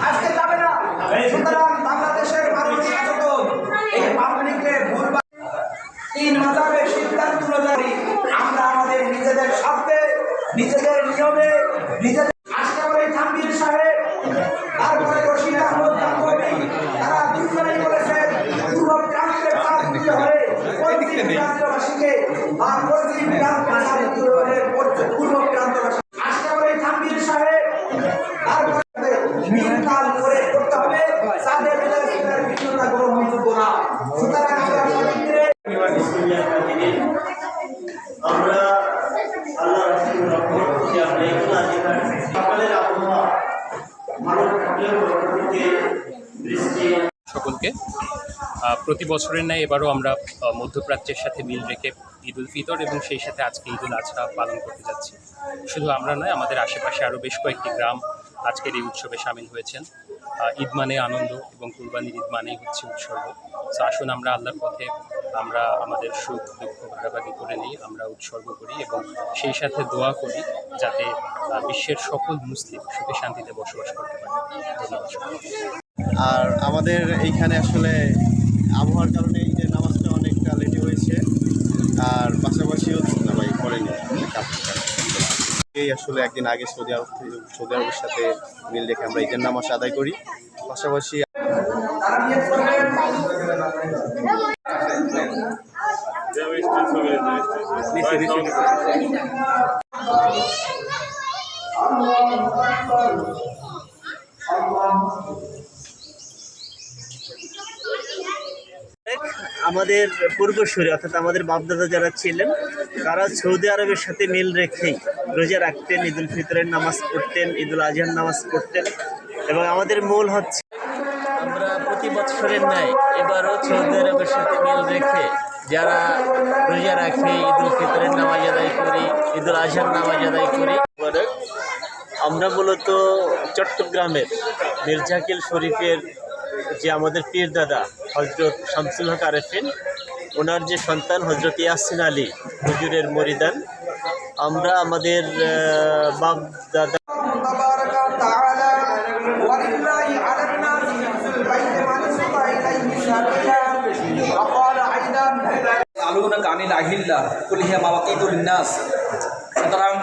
আজকে যাবে না। সুতরাং বাংলাদেশের মানুষ সচেতন। এই পাবলিকে ভুলভাল 3 মাযহাবের সিদ্ধান্ত অনুযায়ী আমরা আমাদের নিজেদের স্বার্থে, নিজেদের নিয়মে, নিজেদের আশরাফুল থানভীর সাহেব, তারপরে রশিদ আহমদ গাঙ্গুহি, তারা দুজনেই বলেছেন পূর্ব প্রান্তের ছাত্রী হয়ে পশ্চিম প্রান্তবাসীকে বা পশ্চিম প্রান্তের ছাত্রী হয়ে পূর্ব প্রান্তবাসী আশরাফুল থানভীর সাহেব তারপরে মিনকাল করে করতে হবে সাদের মিলাদের ভিন্নতা গ্রহণযোগ্য না। সুতরাং আমরা আল্লাহ রাসূলের রহমত থেকে আমরা এগুলো সকালের আবহাওয়া মানব থেকে বৃষ্টি সকলকে প্রতি বছরের ন্যায় এবারও আমরা মধ্যপ্রাচ্যের সাথে মিল রেখে ঈদ উল ফিতর এবং সেই সাথে আজকে ঈদ উল আজহা পালন করতে যাচ্ছি। শুধু আমরা নয়, আমাদের আশেপাশে আরও বেশ কয়েকটি গ্রাম আজকের এই উৎসবে সামিল হয়েছেন। ঈদ মানে আনন্দ এবং কুরবানির ঈদ মানেই হচ্ছে উৎসর্গ। তো আসুন আমরা আল্লাহর পথে আমরা আমাদের সুখ দুঃখ ভাগাভাগি করে নিই, আমরা উৎসর্গ করি এবং সেই সাথে দোয়া করি যাতে বিশ্বের সকল মুসলিম সুখে শান্তিতে বসবাস করতে পারে। ধন্যবাদ। আর আমাদের এইখানে আসলে আবহাওয়ার কারণে ঈদের নামাজটা অনেকটা লেটে হয়েছে, আর পাশাপাশি হচ্ছে না ভাই করেনি এই আসলে একদিন আগে সৌদি আরবের সাথে মিল রেখে আমরা ঈদের নামাজ আদায় করি। পাশাপাশি আমাদের পূর্বসূরি অর্থাৎ আমাদের বাপদাদা যারা ছিলেন তারা সৌদি আরবের সাথে মিল রেখেই রোজা রাখতেন, ঈদ উল ফিতরের নামাজ পড়তেন, ঈদ উল আজহার নামাজ পড়তেন এবং আমাদের মূল হচ্ছে আমরা প্রতি বছরের ন্যায় এবারও সৌদি আরবের সাথে মিল রেখে যারা রোজা রাখে, ঈদ উল ফিতরের নামাজ আদায় করি, ঈদ উল আজহার নামাজ আদায় করি। আমরা মূলত চট্টগ্রামের মির্জাকিল শরীফের যে আমাদের পীর দাদা হজরত শামসুল হক আরেফিন, ওনার যে সন্তান হজরত ইয়াসিন আলী হুজুরের মরিদান, আমরা আমাদের বাপ দাদা আলুনা কানিল আহিল্লা কুল হিয়া মাওয়াকিতুল নাস। সুতরাং